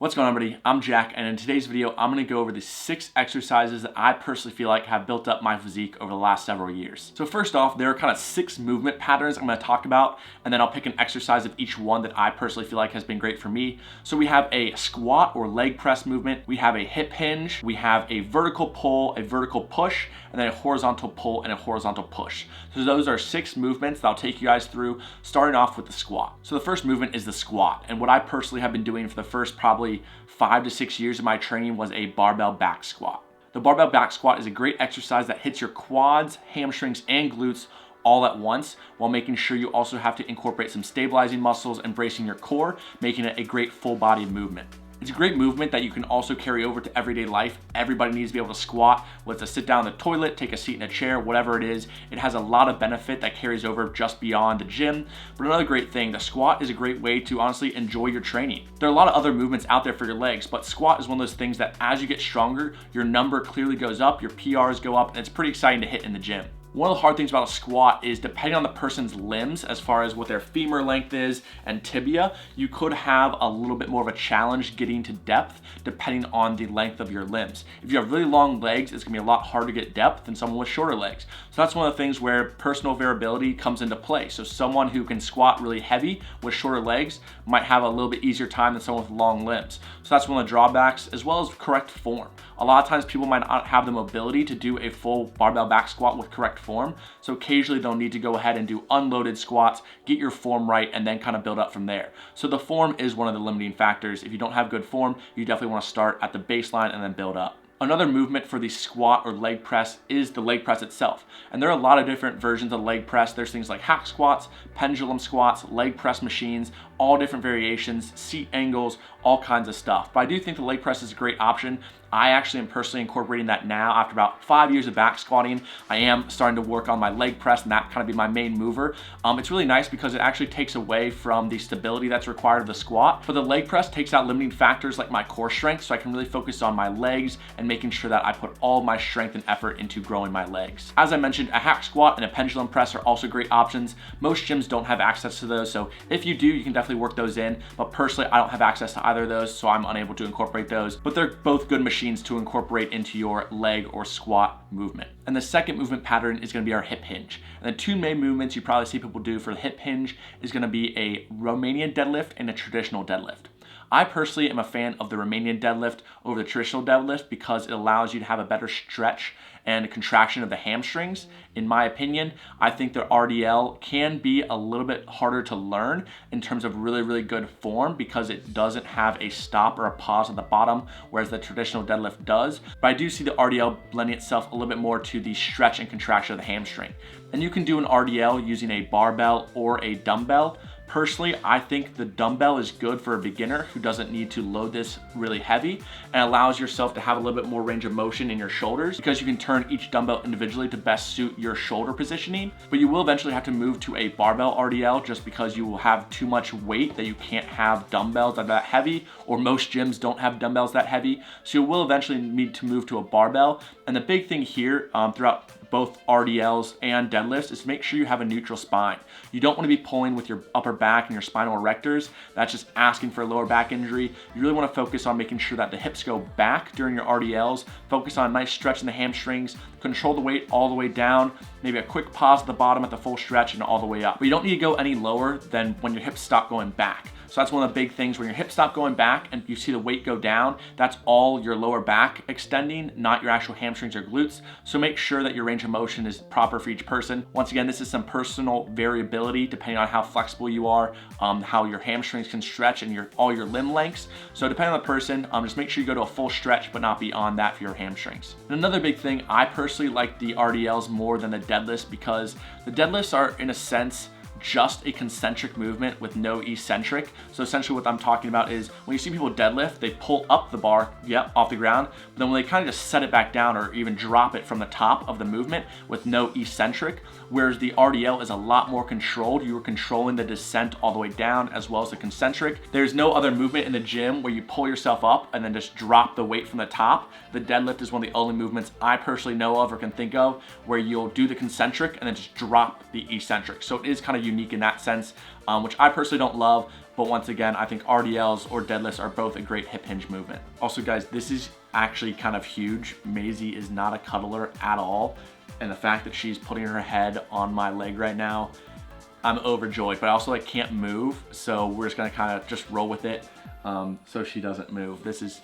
What's going on, everybody? I'm Jack, and in today's video, I'm going to go over the 6 exercises that I personally feel like have built up my physique over the last several years. So first off, there are kind of 6 movement patterns I'm going to talk about, and then I'll pick an exercise of each one that I personally feel like has been great for me. So we have a squat or leg press movement, we have a hip hinge, we have a vertical pull, a vertical push, and then a horizontal pull and a horizontal push. So those are 6 movements that I'll take you guys through, starting off with the squat. So the first movement is the squat, and what I personally have been doing for the first probably 5 to 6 years of my training was a barbell back squat. The barbell back squat is a great exercise that hits your quads, hamstrings, and glutes all at once, while making sure you also have to incorporate some stabilizing muscles and bracing your core, making it a great full body movement. It's a great movement that you can also carry over to everyday life. Everybody needs to be able to squat, whether it's to sit down in the toilet, take a seat in a chair, whatever it is. It has a lot of benefit that carries over just beyond the gym. But another great thing, the squat is a great way to honestly enjoy your training. There are a lot of other movements out there for your legs, but squat is one of those things that as you get stronger, your number clearly goes up, your PRs go up, and it's pretty exciting to hit in the gym. One of the hard things about a squat is depending on the person's limbs, as far as what their femur length is and tibia, you could have a little bit more of a challenge getting to depth depending on the length of your limbs. If you have really long legs, it's gonna be a lot harder to get depth than someone with shorter legs. So that's one of the things where personal variability comes into play. So someone who can squat really heavy with shorter legs might have a little bit easier time than someone with long limbs. So that's one of the drawbacks, as well as correct form. A lot of times people might not have the mobility to do a full barbell back squat with correct form. So occasionally they'll need to go ahead and do unloaded squats, get your form right, and then kind of build up from there. So the form is one of the limiting factors. If you don't have good form, you definitely want to start at the baseline and then build up. Another movement for the squat or leg press is the leg press itself. And there are a lot of different versions of leg press. There's things like hack squats, pendulum squats, leg press machines, all different variations, seat angles, all kinds of stuff. But I do think the leg press is a great option. I actually am personally incorporating that now. After about 5 years of back squatting, I am starting to work on my leg press, and that kind of be my main mover. It's really nice because it actually takes away from the stability that's required of the squat. But the leg press takes out limiting factors like my core strength, so I can really focus on my legs and making sure that I put all my strength and effort into growing my legs. As I mentioned, a hack squat and a pendulum press are also great options. Most gyms don't have access to those, so if you do, you can definitely work those in. But personally, I don't have access to either of those, so I'm unable to incorporate those. But they're both good machines to incorporate into your leg or squat movement. And the second movement pattern is going to be our hip hinge. And the 2 main movements you probably see people do for the hip hinge is going to be a Romanian deadlift and a traditional deadlift. I personally am a fan of the Romanian deadlift over the traditional deadlift because it allows you to have a better stretch and contraction of the hamstrings. In my opinion, I think the RDL can be a little bit harder to learn in terms of really good form because it doesn't have a stop or a pause at the bottom, whereas the traditional deadlift does. But I do see the RDL blending itself a little bit more to the stretch and contraction of the hamstring. And you can do an RDL using a barbell or a dumbbell. Personally, I think the dumbbell is good for a beginner who doesn't need to load this really heavy and allows yourself to have a little bit more range of motion in your shoulders because you can turn each dumbbell individually to best suit your shoulder positioning. But you will eventually have to move to a barbell RDL just because you will have too much weight that you can't have dumbbells that are that heavy, or most gyms don't have dumbbells that heavy. So you will eventually need to move to a barbell. And the big thing here throughout both RDLs and deadlifts is to make sure you have a neutral spine. You don't want to be pulling with your upper back and your spinal erectors. That's just asking for a lower back injury. You really want to focus on making sure that the hips go back during your RDLs, focus on a nice stretch in the hamstrings, control the weight all the way down, maybe a quick pause at the bottom at the full stretch and all the way up. But you don't need to go any lower than when your hips stop going back. So that's one of the big things. When your hips stop going back and you see the weight go down, that's all your lower back extending, not your actual hamstrings or glutes. So make sure that your range of motion is proper for each person. Once again, this is some personal variability depending on how flexible you are, how your hamstrings can stretch and all your limb lengths. So depending on the person, just make sure you go to a full stretch but not beyond that for your hamstrings. And another big thing, I personally like the RDLs more than the deadlifts because the deadlifts are, in a sense, just a concentric movement with no eccentric. So essentially what I'm talking about is when you see people deadlift, they pull up the bar, off the ground, but then when they kind of just set it back down or even drop it from the top of the movement with no eccentric, whereas the RDL is a lot more controlled. You are controlling the descent all the way down as well as the concentric. There's no other movement in the gym where you pull yourself up and then just drop the weight from the top. The deadlift is one of the only movements I personally know of or can think of where you'll do the concentric and then just drop the eccentric. So it is kind of unique in that sense, which I personally don't love. but once again, I think RDLs or deadlifts are both a great hip hinge movement. Also guys, this is actually kind of huge. Maisie is not a cuddler at all, and the fact that she's putting her head on my leg right now, I'm overjoyed, but I also like can't move, so we're just gonna kind of just roll with it so she doesn't move. This is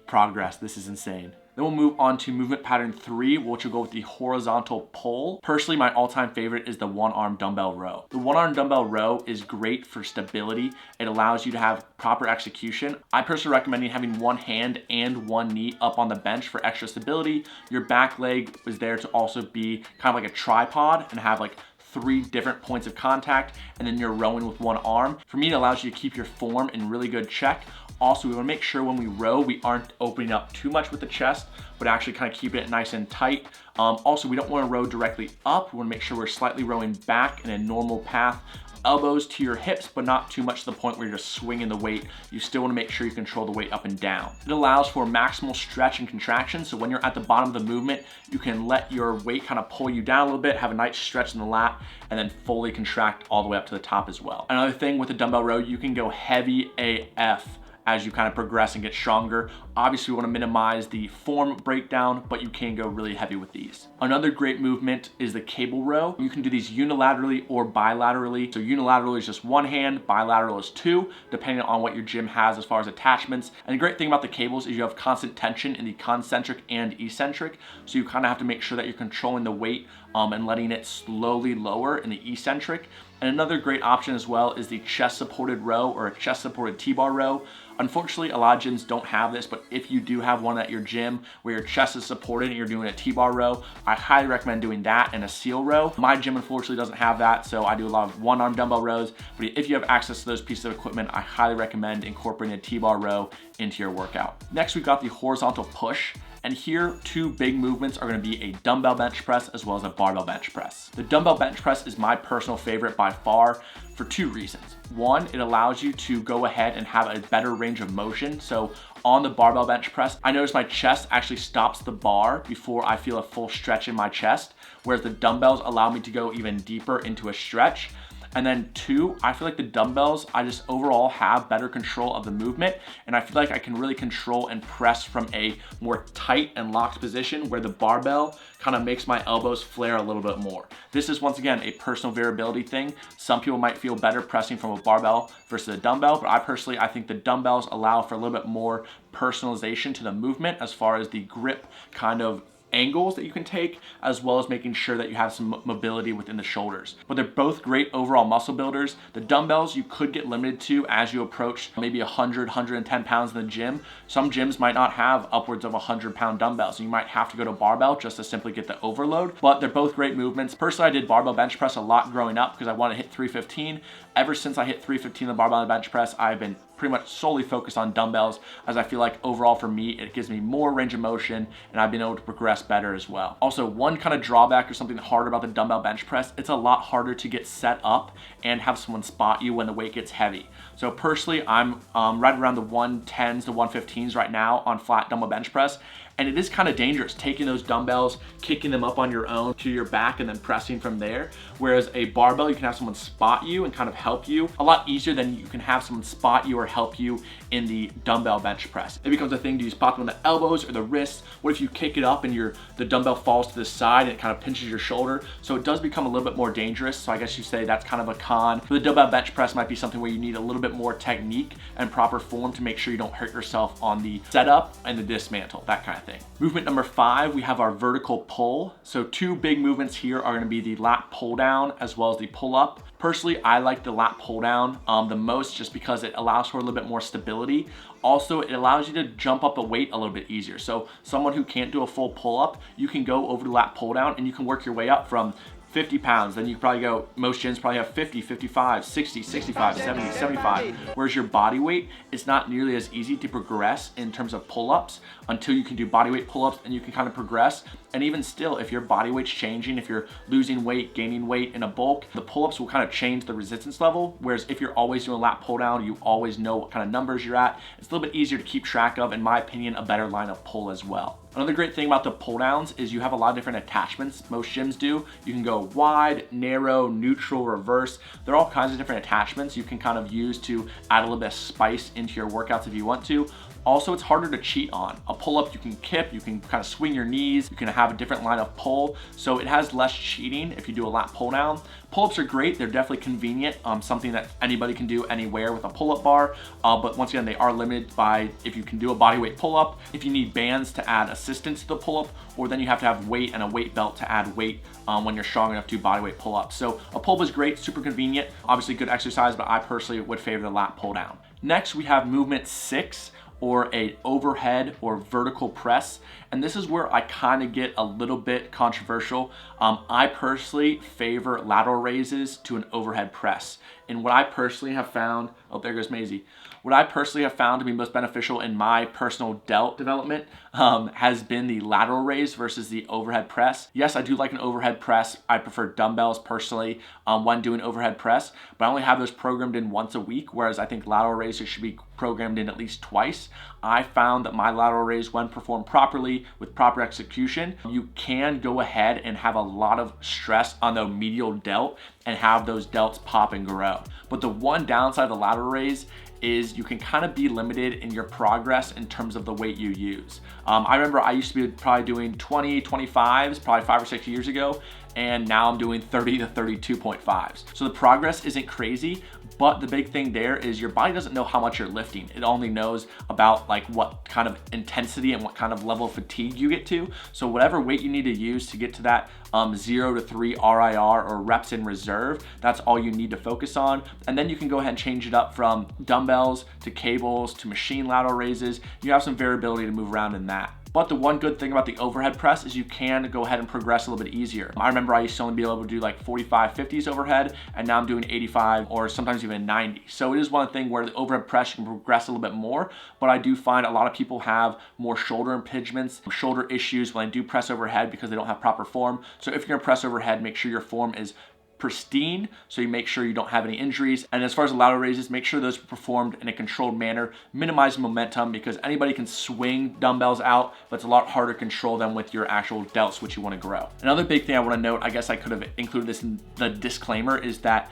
progress. This is insane. Then we'll move on to movement pattern 3, which will go with the horizontal pull. Personally, my all-time favorite is the one-arm dumbbell row. The one-arm dumbbell row is great for stability. It allows you to have proper execution. I personally recommend having one hand and one knee up on the bench for extra stability. Your back leg is there to also be kind of like a tripod and have like 3 different points of contact, and then you're rowing with one arm. For me, it allows you to keep your form in really good check. Also, we want to make sure when we row, we aren't opening up too much with the chest, but actually kind of keeping it nice and tight. Also, we don't want to row directly up. We want to make sure we're slightly rowing back in a normal path. Elbows to your hips, but not too much to the point where you're just swinging the weight. You still want to make sure you control the weight up and down. It allows for maximal stretch and contraction. So when you're at the bottom of the movement, you can let your weight kind of pull you down a little bit, have a nice stretch in the lat, and then fully contract all the way up to the top as well. Another thing with the dumbbell row, you can go heavy AF as you kind of progress and get stronger. Obviously, we want to minimize the form breakdown, but you can go really heavy with these. Another great movement is the cable row. You can do these unilaterally or bilaterally. So unilaterally is just one hand, bilateral is 2, depending on what your gym has as far as attachments. And the great thing about the cables is you have constant tension in the concentric and eccentric. So you kind of have to make sure that you're controlling the weight and letting it slowly lower in the eccentric. And another great option as well is the chest supported row or a chest supported T-bar row. Unfortunately, a lot of gyms don't have this, but if you do have one at your gym where your chest is supported and you're doing a T-bar row, I highly recommend doing that and a seal row. My gym unfortunately doesn't have that, so I do a lot of one-arm dumbbell rows, but if you have access to those pieces of equipment, I highly recommend incorporating a T-bar row into your workout. Next, we've got the horizontal push. And here, 2 big movements are gonna be a dumbbell bench press as well as a barbell bench press. The dumbbell bench press is my personal favorite by far for 2 reasons. One, it allows you to go ahead and have a better range of motion. So on the barbell bench press, I notice my chest actually stops the bar before I feel a full stretch in my chest, whereas the dumbbells allow me to go even deeper into a stretch. And then 2, I feel like the dumbbells, I just overall have better control of the movement, and I feel like I can really control and press from a more tight and locked position where the barbell kind of makes my elbows flare a little bit more. This is once again a personal variability thing. Some people might feel better pressing from a barbell versus a dumbbell, but I think the dumbbells allow for a little bit more personalization to the movement as far as the grip kind of angles that you can take, as well as making sure that you have some mobility within the shoulders. But they're both great overall muscle builders. The dumbbells you could get limited to as you approach maybe 100, 110 pounds in the gym. Some gyms might not have upwards of 100-pound dumbbells, and you might have to go to barbell just to simply get the overload, but they're both great movements. Personally, I did barbell bench press a lot growing up because I wanted to hit 315. Ever since I hit 315 in the barbell bench press, I've been pretty much solely focused on dumbbells, as I feel like overall for me, it gives me more range of motion and I've been able to progress better as well. Also, one kind of drawback or something hard about the dumbbell bench press, it's a lot harder to get set up and have someone spot you when the weight gets heavy. So personally, I'm right around the 110s to 115s right now on flat dumbbell bench press. And it is kind of dangerous taking those dumbbells, kicking them up on your own to your back and then pressing from there. Whereas a barbell, you can have someone spot you and kind of help you a lot easier than you can have someone spot you or help you in the dumbbell bench press. It becomes a thing, do you spot them on the elbows or the wrists? What if you kick it up and the dumbbell falls to the side and it kind of pinches your shoulder? So it does become a little bit more dangerous. So I guess you say that's kind of a con. For the dumbbell bench press might be something where you need a little bit more technique and proper form to make sure you don't hurt yourself on the setup and the dismantle, that kind of thing. Movement number 5, we have our vertical pull. So 2 big movements here are gonna be the lat pull down as well as the pull up. Personally, I like the lat pull down the most just because it allows for a little bit more stability. Also, it allows you to jump up a weight a little bit easier. So someone who can't do a full pull up, you can go over the lat pull down and you can work your way up from 50 pounds, then you probably go, most gyms probably have 50, 55, 60, 65, 70, 75. Whereas your body weight, it's not nearly as easy to progress in terms of pull-ups until you can do body weight pull-ups and you can kind of progress. And even still, if your body weight's changing, if you're losing weight, gaining weight in a bulk, the pull-ups will kind of change the resistance level. Whereas if you're always doing a lat pull down, you always know what kind of numbers you're at. It's a little bit easier to keep track of, in my opinion, a better line of pull as well. Another great thing about the pull downs is you have a lot of different attachments. Most gyms do. You can go wide, narrow, neutral, reverse. There are all kinds of different attachments you can kind of use to add a little bit of spice into your workouts if you want to. Also, it's harder to cheat on. A pull-up you can kip, you can kind of swing your knees, you can have a different line of pull, so it has less cheating if you do a lat pull down. Pull-ups are great, they're definitely convenient, something that anybody can do anywhere with a pull-up bar, but once again, they are limited by if you can do a bodyweight pull-up, if you need bands to add assistance to the pull-up, or then you have to have weight and a weight belt to add weight when you're strong enough to do bodyweight pull-ups. So a pull-up is great, super convenient, obviously good exercise, but I personally would favor the lat pull down. Next, we have movement 6, or a overhead or vertical press. And this is where I kind of get a little bit controversial. I personally favor lateral raises to an overhead press. And what I personally have found, oh, there goes Maisie. What I personally have found to be most beneficial in my personal delt development has been the lateral raise versus the overhead press. Yes, I do like an overhead press. I prefer dumbbells personally when doing overhead press, but I only have those programmed in once a week, whereas I think lateral raises should be programmed in at least twice. I found that my lateral raise, when performed properly with proper execution, you can go ahead and have a lot of stress on the medial delt and have those delts pop and grow. But the one downside of the lateral raise is you can kind of be limited in your progress in terms of the weight you use. I remember I used to be probably doing 20, 25s, probably 5 or 6 years ago, and now I'm doing 30 to 32.5s. So the progress isn't crazy, but the big thing there is your body doesn't know how much you're lifting. It only knows about like what kind of intensity and what kind of level of fatigue you get to. So whatever weight you need to use to get to that 0 to 3 RIR or reps in reserve, that's all you need to focus on. And then you can go ahead and change it up from dumbbells to cables to machine lateral raises. You have some variability to move around in that. But the one good thing about the overhead press is you can go ahead and progress a little bit easier. I remember I used to only be able to do like 45, 50s overhead, and now I'm doing 85 or sometimes even 90. So it is one thing where the overhead press you can progress a little bit more, but I do find a lot of people have more shoulder impingements, shoulder issues when they do press overhead because they don't have proper form. So if you're gonna press overhead, make sure your form is pristine, so you make sure you don't have any injuries. And as far as the lateral raises, make sure those are performed in a controlled manner, minimize momentum, because anybody can swing dumbbells out, but it's a lot harder to control them with your actual delts, which you want to grow. Another big thing I want to note, I guess I could have included this in the disclaimer, is that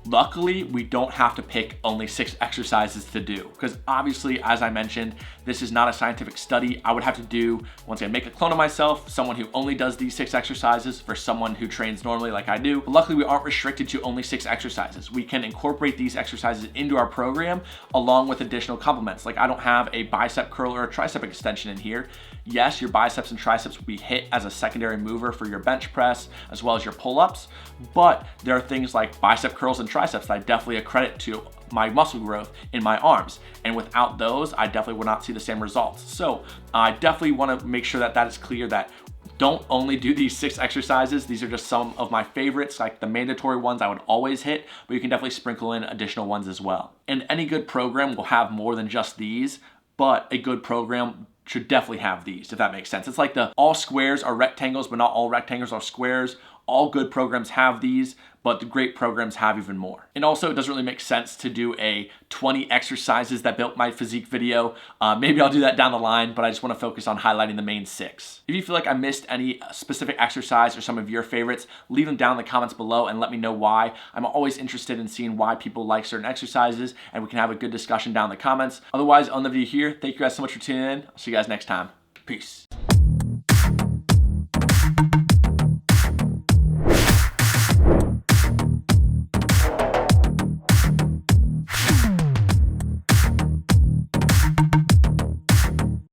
luckily, we don't have to pick only 6 exercises to do, because obviously, as I mentioned, this is not a scientific study. I would have to do, once again, make a clone of myself, someone who only does these 6 exercises for someone who trains normally like I do. But luckily, we aren't restricted to only 6 exercises. We can incorporate these exercises into our program along with additional complements. Like I don't have a bicep curl or a tricep extension in here. Yes, your biceps and triceps will be hit as a secondary mover for your bench press as well as your pull-ups, but there are things like bicep curls and triceps that I definitely accredit to my muscle growth in my arms. And without those, I definitely will not see the same results. So I definitely want to make sure that that is clear, that don't only do these 6 exercises. These are just some of my favorites, like the mandatory ones I would always hit, but you can definitely sprinkle in additional ones as well. And any good program will have more than just these, but a good program should definitely have these, if that makes sense. It's like the all squares are rectangles, but not all rectangles are squares. All good programs have these, but the great programs have even more. And also, it doesn't really make sense to do a 20 exercises that built my physique video. Maybe I'll do that down the line, but I just want to focus on highlighting the main 6. If you feel like I missed any specific exercise or some of your favorites, leave them down in the comments below and let me know why. I'm always interested in seeing why people like certain exercises, and we can have a good discussion down in the comments. Otherwise, on the video here, thank you guys so much for tuning in. I'll see you guys next time. Peace.